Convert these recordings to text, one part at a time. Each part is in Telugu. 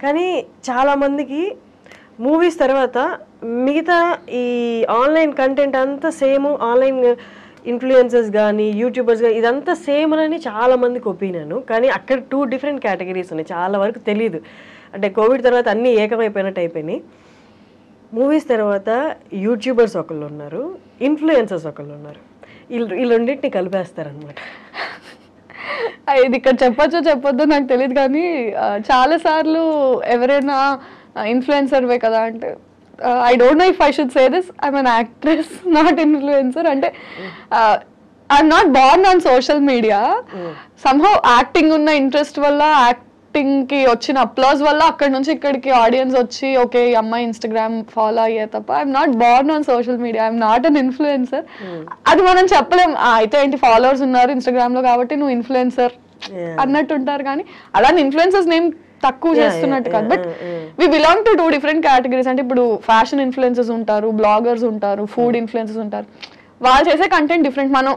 కానీ చాలామందికి మూవీస్ తర్వాత మిగతా ఈ ఆన్లైన్ కంటెంట్ అంతా సేమ్, ఆన్లైన్ ఇన్ఫ్లుయెన్సర్స్ కానీ యూట్యూబర్స్ కానీ ఇదంతా సేమ్ అని చాలామందికి ఒపీనియన్. కానీ అక్కడ 2 డిఫరెంట్ కేటగిరీస్ ఉన్నాయి, చాలా వరకు తెలియదు. అంటే కోవిడ్ తర్వాత అన్నీ ఏకమైపోయినట్టు అయిపోయినాయి. మూవీస్ తర్వాత యూట్యూబర్స్ ఒకళ్ళు ఉన్నారు, ఇన్ఫ్లుయెన్సర్స్ ఒకళ్ళు ఉన్నారు. ఈ రెండింటిని కలిపేస్తారనమాట. ఇది ఇక్కడ చెప్పొచ్చో చెప్పొద్దో నాకు తెలియదు, కానీ చాలాసార్లు ఎవరైనా ఇన్ఫ్లుయెన్సర్వే కదా అంటే I don't know if I should say this. I'm an actress, not influencer. అంటే I'm not born on social media. Somehow acting ఉన్న ఇంట్రెస్ట్ వల్ల, యాక్టింగ్ కి వచ్చిన అప్లాజ్ వల్ల అక్కడ నుంచి ఇక్కడికి ఆడియన్స్ వచ్చి ఓకే ఈ అమ్మాయి ఇన్స్టాగ్రామ్ ఫాలో అయ్యే తప్ప I'm not Born on social media, I'm not an influencer. అది మనం చెప్పలేం. అయితే ఏంటి ఫాలోవర్స్ ఉన్నారు ఇన్స్టాగ్రామ్ లో కాబట్టి నువ్వు ఇన్ఫ్లుయెన్సర్ అన్నట్టు ఉంటారు, కానీ అలానే ఇన్ఫ్లుయెన్సర్స్ నేమ్ తక్కువ చేస్తున్నట్టు కాదు. But we belong to 2 different categories. అంటే ఇప్పుడు ఫ్యాషన్ ఇన్ఫ్లుయెన్సర్స్ ఉంటారు, బ్లాగర్స్ ఉంటారు, ఫుడ్ ఇన్ఫ్లుయెన్సర్స్ ఉంటారు. వాళ్ళు చేసే కంటెంట్ డిఫరెంట్. మనం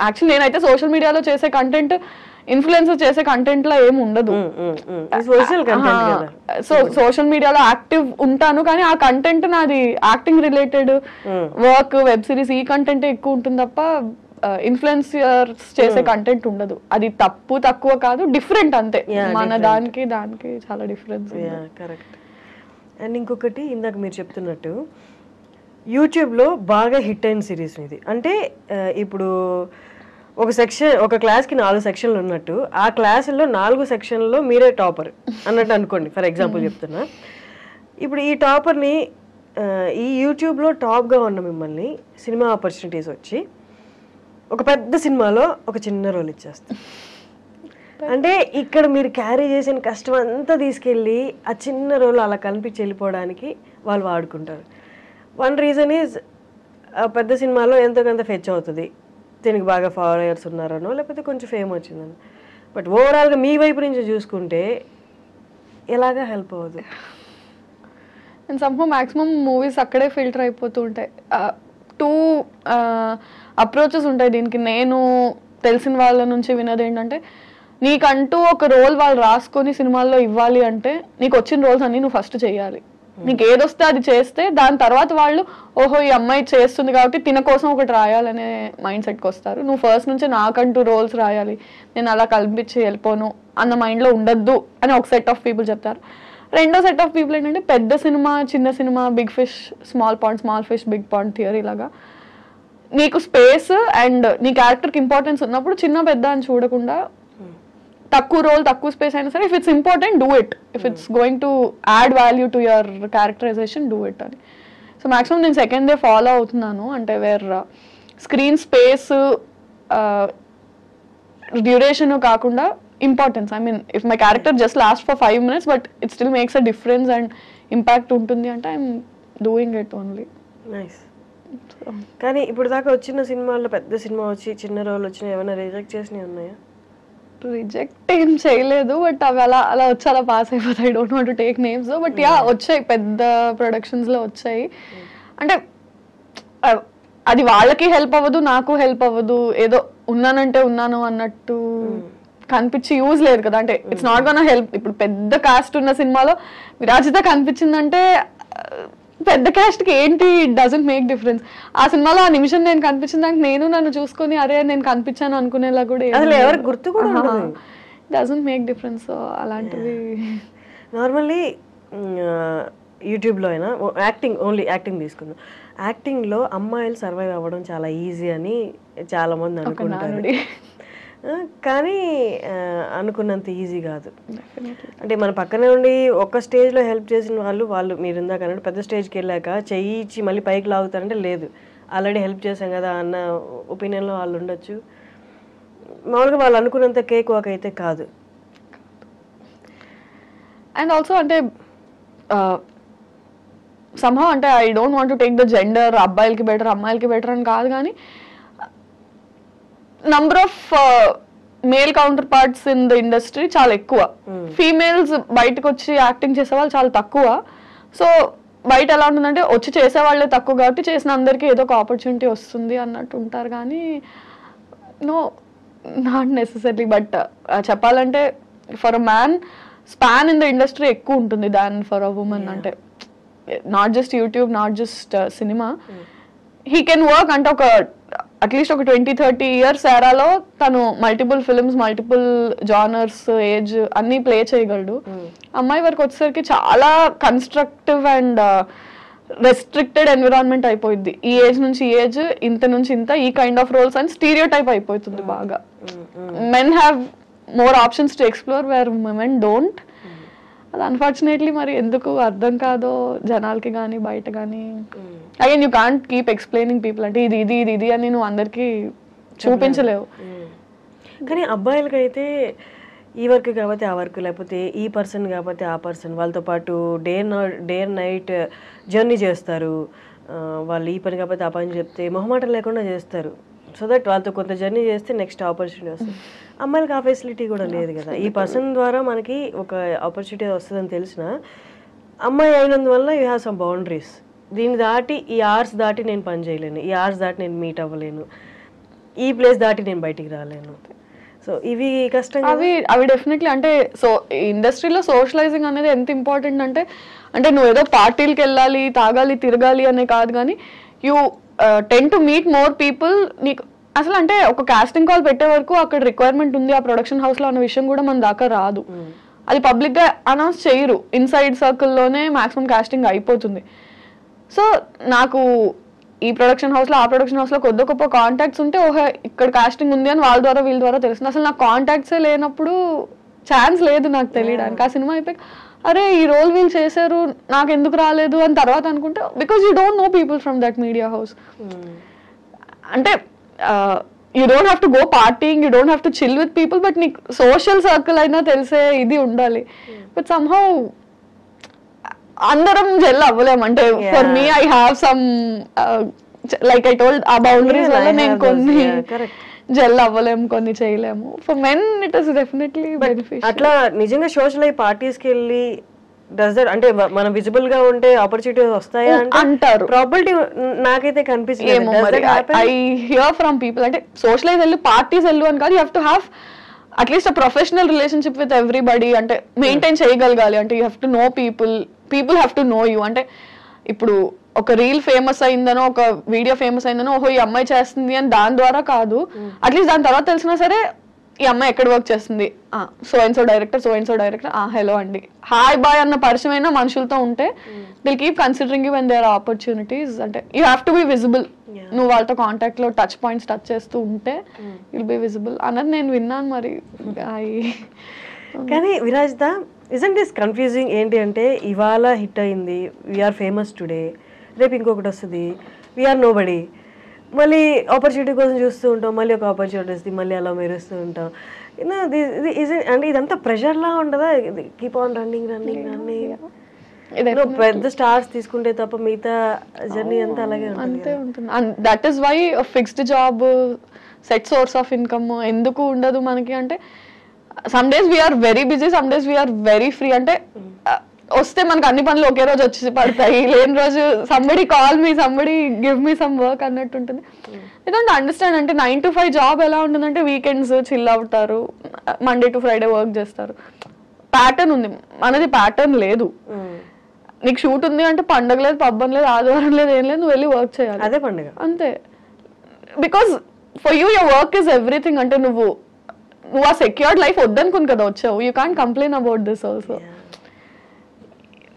యాక్చువల్లీ నేనైతే సోషల్ మీడియాలో చేసే కంటెంట్ ఇన్ఫ్లుయెన్సర్ చేసే కంటెంట్ లో ఏమి ఉండదు. సో సోషల్ మీడియాలో యాక్టివ్ ఉంటాను, కానీ ఆ కంటెంట్ నాది acting related work, web series, ఈ కంటెంట్ ఎక్కువ ఉంటుంది తప్ప ఇన్ఫ్లుయెన్సర్స్ చేసే కంటెంట్ ఉండదు. అది తప్పు తక్కువ కాదు, డిఫరెంట్ అంతే. మన దానికి చాలా డిఫరెన్స్. కరెక్ట్. అండ్ ఇంకొకటి ఇందాక మీరు చెప్తున్నట్టు యూట్యూబ్లో బాగా హిట్ అయిన సిరీస్ ఇది. అంటే ఇప్పుడు ఒక క్లాస్కి 4 సెక్షన్లు ఉన్నట్టు ఆ క్లాసుల్లో 4 సెక్షన్లో మీరే టాపర్ అన్నట్టు అనుకోండి, ఫర్ ఎగ్జాంపుల్ చెప్తున్నా. ఇప్పుడు ఈ టాపర్ని ఈ యూట్యూబ్లో టాప్గా ఉన్న మిమ్మల్ని సినిమా ఆపర్చునిటీస్ వచ్చి ఒక పెద్ద సినిమాలో ఒక చిన్న రోల్ ఇచ్చేస్తారు. అంటే ఇక్కడ మీరు క్యారీ చేసిన కష్టం అంతా తీసుకెళ్ళి ఆ చిన్న రోల్ అలా కనిపించి వెళ్ళిపోవడానికి వాళ్ళు వాడుకుంటారు. వన్ రీజన్ ఈజ్ పెద్ద సినిమాలో ఎంతో కొంత ఫెచ్ అవుతుంది, దీనికి బాగా ఫాలోయర్స్ ఉన్నారనో లేకపోతే కొంచెం ఫేమ్ వచ్చిందని. బట్ ఓవరాల్గా మీ వైపు నుంచి చూసుకుంటే ఎలాగా హెల్ప్ అవ్వదు. అండ్ సమ్హౌ మ్యాక్సిమం మూవీస్ అక్కడే ఫిల్టర్ అయిపోతూ ఉంటాయి. 2 అప్రోచెస్ ఉంటాయి దీనికి. నేను తెలిసిన వాళ్ళ నుంచి విన్నది ఏంటంటే, నీకంటూ ఒక రోల్ వాళ్ళు రాసుకొని సినిమాల్లో ఇవ్వాలి అంటే నీకు వచ్చిన రోల్స్ అన్ని నువ్వు ఫస్ట్ చేయాలి. నీకు ఏదొస్తే అది చేస్తే దాని తర్వాత వాళ్ళు ఓహో ఈ అమ్మాయి చేస్తుంది కాబట్టి తిన కోసం ఒకటి రాయాలనే మైండ్ సెట్కి వస్తారు. నువ్వు ఫస్ట్ నుంచి నాకంటూ రోల్స్ రాయాలి, నేను అలా కల్పించి వెళ్ళిపోను అన్న మైండ్లో ఉండద్దు అని ఒక సెట్ ఆఫ్ పీపుల్ చెప్తారు. రెండో సెట్ ఆఫ్ పీపుల్ ఏంటంటే పెద్ద సినిమా చిన్న cinema, big fish small pond, small fish big pond theory లాగా నీకు స్పేస్ అండ్ నీ క్యారెక్టర్కి ఇంపార్టెన్స్ ఉన్నప్పుడు చిన్న పెద్ద అని చూడకుండా తక్కువ రోల్ తక్కువ స్పేస్ అయినా సరే if it's important do it, if it's going to add value to your characterisation do it అని. సో మ్యాక్సిమం నేను సెకండ్ డే ఫాలో అవుతున్నాను. అంటే వేర్ స్క్రీన్ స్పేస్ డ్యూరేషన్ కాకుండా importance. I mean if my character just last for 5 minutes but it still makes a difference and impact ఉంటుంది అంటే I'm doing it only. Nice. కానీ ఇప్పుడు దాకా వచ్చిన సినిమాల్లో పెద్ద సినిమా వచ్చి చిన్న రోల్ వచ్చినా ఏమైనా రిజెక్ట్ చేసినవి ఉన్నాయా? రిజెక్ట్ ఏం చేయలేదు, బట్ అవి అలా వచ్చి అలా పాస్ అయిపోతాయి. Don't want to take names, but yeah వచ్చాయి, పెద్ద ప్రొడక్షన్స్లో వచ్చాయి. అంటే అది వాళ్ళకి హెల్ప్ అవ్వదు, నాకు హెల్ప్ అవ్వదు, ఏదో ఉన్నానంటే ఉన్నాను అన్నట్టు కనిపించి యూజ్ లేదు కదా. అంటే ఇట్స్ నాట్ గోనా హెల్ప్. ఇప్పుడు పెద్ద కాస్ట్ ఉన్న సినిమాలో విరాజిత కనిపించిందంటే పెద్ద క్యాస్ట్ కి ఏంటి, ఇట్ డజంట్ మేక్ డిఫరెన్స్. ఆ సినిమాలో ఆ నిమిషం నేను కనిపించిన దానికి నేను నన్ను చూసుకొని అరే నేను కనిపించాను అనుకునేలా కూడా గుర్తు కూడా డజంట్ మేక్ డిఫరెన్స్. సో అలాంటివి నార్మల్లీ యూట్యూబ్లో అయినా యాక్టింగ్, ఓన్లీ యాక్టింగ్ తీసుకుందాం. యాక్టింగ్లో అమ్మాయిలు సర్వైవ్ అవ్వడం చాలా ఈజీ అని చాలామంది అనుకుంటారు, కానీ అనుకున్నంత ఈజీ కాదు. అంటే మన పక్కనే ఉండి ఒక స్టేజ్లో హెల్ప్ చేసిన వాళ్ళు మీరు ఇందాక అన్నట్టు పెద్ద స్టేజ్కి వెళ్ళాక చెయ్యి ఇచ్చి మళ్ళీ పైకి లాగుతారంటే లేదు, ఆల్రెడీ హెల్ప్ చేశాం కదా అన్న ఒపీనియన్లో వాళ్ళు ఉండొచ్చు. మామూలుగా వాళ్ళు అనుకున్నంత కేక్ వాక్ అయితే కాదు. అండ్ ఆల్సో అంటే somehow అంటే I don't want to take the gender, అబ్బాయిలకి బెటర్ అమ్మాయిలకి బెటర్ అని కాదు, కానీ number of male counter parts in the industry చాలా ఎక్కువ. ఫీమేల్స్ బయటకు వచ్చి యాక్టింగ్ చేసే వాళ్ళు చాలా తక్కువ. సో బయట ఎలా ఉంటుందంటే వచ్చి చేసేవాళ్ళే తక్కువ కాబట్టి చేసిన అందరికీ ఏదో ఒక ఆపర్చునిటీ వస్తుంది అన్నట్టు ఉంటారు, కానీ నో నాట్ నెసెసరీ. బట్ చెప్పాలంటే for a man span in the industry ఎక్కువ ఉంటుంది దాన్ ఫర్ అ ఉమెన్. అంటే not just YouTube, not just cinema, he can work అంటే ఒక అట్లీస్ట్ ఒక 20-30 ఇయర్స్ ఎరాలో తను multiple films, multiple genres, age అన్ని ప్లే చేయగలడు. అమ్మాయి వరకు వచ్చేసరికి చాలా కన్స్ట్రక్టివ్ అండ్ రెస్ట్రిక్టెడ్ ఎన్విరాన్మెంట్ అయిపోయింది. ఈ ఏజ్ నుంచి ఈ ఏజ్, ఇంత నుంచి ఇంత, ఈ కైండ్ ఆఫ్ రోల్స్ అని స్టీరియో టైప్ అయిపోతుంది బాగా. Men have more options to explore where women don't. అది అన్ఫార్చునేట్లీ మరి ఎందుకు అర్థం కాదో జనాలకి కానీ బయట కానీ. Again you can't keep explaining people అంటే ఇది ఇది ఇది ఇది అని నువ్వు అందరికి చూపించలేవు. కానీ అబ్బాయిలకైతే ఈ వర్క్ కాబట్టి ఆ వర్క్, లేకపోతే ఈ పర్సన్ కాబట్టి ఆ పర్సన్, వాళ్ళతో పాటు డే అండ్ నైట్ జర్నీ చేస్తారు. వాళ్ళు ఈ పని కాబట్టి ఆ పని చెప్తే మొహమాటం లేకుండా చేస్తారు. సో దట్ వాళ్ళతో కొంత జర్నీ చేస్తే నెక్స్ట్ ఆపర్చునిటీ వస్తుంది. అమ్మాయిలకి ఆ ఫెసిలిటీ కూడా లేదు కదా. ఈ పర్సన్ ద్వారా మనకి ఒక ఆపర్చునిటీ వస్తుందని తెలిసిన అమ్మాయి అయినందువల్ల యూ హ్యావ్ సమ్ బౌండరీస్. దీన్ని దాటి ఈ అవర్స్ దాటి నేను పని చేయలేను, ఈ అవర్స్ దాటి నేను మీట్ అవ్వలేను, ఈ ప్లేస్ దాటి నేను బయటికి రాలేను. సో ఇవి కష్టంగా అవి డెఫినెట్లీ అంటే సో ఇండస్ట్రీలో సోషలైజింగ్ అనేది ఎంత ఇంపార్టెంట్ అంటే నువ్వు ఏదో పార్టీలకి వెళ్ళాలి, తాగాలి, తిరగాలి అనే కాదు, కానీ you ten to meet more people. నీకు అసలు అంటే ఒక కాస్టింగ్ కాల్ పెట్టే వరకు అక్కడ రిక్వైర్మెంట్ ఉంది ఆ ప్రొడక్షన్ హౌస్ లో అన్న విషయం కూడా మన దాకా రాదు. అది పబ్లిక్ గా అనౌన్స్ చేయరు, ఇన్సైడ్ సర్కిల్లోనే మాక్సిమం కాస్టింగ్ అయిపోతుంది. సో నాకు ఈ ప్రొడక్షన్ హౌస్ లో ఆ ప్రొడక్షన్ హౌస్ లో కొద్ది గొప్ప కాంటాక్ట్స్ ఉంటే ఓహో ఇక్కడ కాస్టింగ్ ఉంది అని వాళ్ళ ద్వారా వీళ్ళ ద్వారా తెలుస్తుంది. అసలు నాకు కాంటాక్ట్సే లేనప్పుడు ఛాన్స్ లేదు నాకు తెలియడానికి. ఆ సినిమా అయిపోయి అరే ఈ రోల్ వీళ్ళు చేశారు నాకు ఎందుకు రాలేదు అని తర్వాత అనుకుంటే because you don't know people from that media house. అంటే you don't have to go partying, you don't have to chill with people, but నీకు సోషల్ సర్కిల్ అయినా తెలిసే ఇది ఉండాలి. బట్ సమ్హౌ అందరం జెల్ అవ్వలేము. అంటే for me I have some like I told ఆ బౌండరీస్ వల్ల నేను కొన్ని జెల్ అవ్వలేము, కొన్ని చేయలేము. For men it is definitely beneficial. అట్లా నిజంగా సోషల్ అయ్యి పార్టీస్కి వెళ్ళి డస్ దట్ అంటే మనం విజిబుల్ గా ఉంటే ఆపర్చునిటీస్ వస్తాయా అంటారు. ప్రాబిలిటీ నాకైతే కనిపిస్తుంది. ఐ హియర్ ఫ్రమ్ పీపుల్ అంటే సోషలైజ్ వెళ్ళు, పార్టీస్ వెళ్ళు అని కాదు, you have to have at least a professional relationship with everybody. అంటే మెయింటైన్ చేయగలగాలి. అంటే you have to know people, people have to know you. అంటే ఇప్పుడు ఒక రీల్ ఫేమస్ అయిందనో ఒక వీడియో ఫేమస్ అయిందనో ఓహో ఈ అమ్మాయి చేస్తుంది అని దాని ద్వారా కాదు, అట్లీస్ట్ దాని తర్వాత తెలిసినా సరే ఈ అమ్మాయి ఎక్కడ వర్క్ చేస్తుంది, so and so director hello అండి హాయ్ బాయ్ అన్న పరిచయం అయినా మనుషులతో ఉంటే they'll keep considering you when there are opportunities. అంటే you have to be visible. నువ్వు వాళ్ళతో కాంటాక్ట్ లో టచ్ పాయింట్స్ టచ్ చేస్తూ ఉంటే విల్ బి విజిబుల్ అన్నది నేను విన్నాను. మరి కానీ విరాజ్ దా ఇజంట్ దిస్ కన్ఫ్యూజింగ్ ఏంటి అంటే ఇవాళ హిట్ అయింది, వీఆర్ ఫేమస్ టుడే, రేపు ఇంకొకటి వస్తుంది, వీఆర్ నో బడీ, మళ్ళీ ఆపర్చునిటీ కోసం చూస్తూ ఉంటాం, మళ్ళీ ఒక ఆపర్చునిటీ వస్తుంది, మళ్ళీ అలా మెరుస్తూ ఉంటాం. అంటే ఇదంతా ప్రెషర్లా ఉండదా? Keep on running. పెద్ద స్టార్స్ తీసుకుంటే తప్ప మిగతా జర్నీ అంతా అలాగే ఉంటుంది. That is why fixed job, set source of income ఎందుకు ఉండదు మనకి అంటే some days we are very busy, some days we are very free. అంటే వస్తే మనకు అన్ని పనులు ఒకే రోజు వచ్చి పడతాయి, లేని రోజు somebody call me, somebody give me some work అన్నట్టు ఉంటుంది. ఎందుకంటే అండర్స్టాండ్ అంటే 9 to 5 జాబ్ ఎలా ఉంటుందంటే వీకెండ్స్ చిల్ అవుతారు, మండే టు ఫ్రైడే వర్క్ చేస్తారు, ప్యాటర్న్ ఉంది. మనది ప్యాటర్న్ లేదు. నీకు షూట్ ఉంది అంటే పండగ లేదు, పబ్బం లేదు, ఆదివారం లేదు, ఏం లేదు, నువ్వు వెళ్ళి వర్క్ చేయాలి, అదే పండుగ అంతే. Because for you your work is everything. అంటే నువ్వు ఆ సెక్యూర్డ్ లైఫ్ వద్దనుకుని కదా వచ్చావు. You can't complain about this also.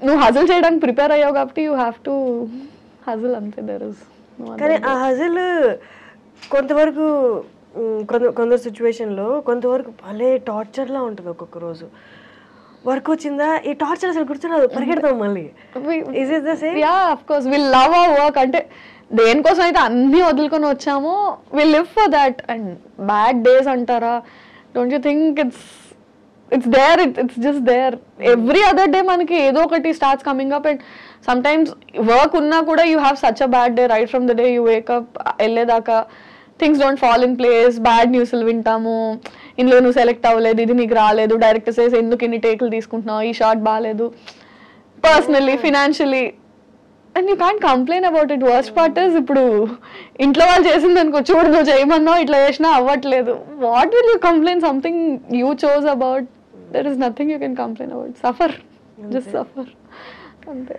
నువ్వు హజిల్ చేయడానికి ప్రిపేర్ అయ్యావు కాబట్టి యూ హ్యావ్ టు హజిల్ అంతే. దెర్ ఇస్ కానీ ఆ హజిల్ కొంతవరకు కొందరు సిచ్యువేషన్లో కొంతవరకు భలే టార్చర్లా ఉంటుంది. ఒక్కొక్క రోజు వర్క్ వచ్చిందా ఈ టార్చర్ అసలు గుర్తురాదు, పరిగెడతాం మళ్ళీ. Is it the same? Yeah of course we love our work. అంటే దేనికోసం అయితే అన్ని వదులుకొని వచ్చామో we live for that. And bad days అంటారా, don't you think it's there, it's just there. Every other day manaki edo okati starts coming up, and sometimes work unna kuda you have such a bad day right from the day you wake up elledaka things don't fall in place, bad news lu vintamu, inlo nu select avaledu, idi neeku raaledu, director says enduku inni takelu తీసుకుంటున్నావు, ఈ షాట్ బాలేదు, personally financially, and you can't complain about it. Worst part is ఇప్పుడు ఇంట్లో వాళ్ళు చేసింది అనుకో, చూడు నువ్వు చేయమన్నావు ఇట్లా చేసినా అవ్వట్లేదు, what will you complain? Something you chose about. There is nothing you can complain about. Suffer, just suffer అంతే.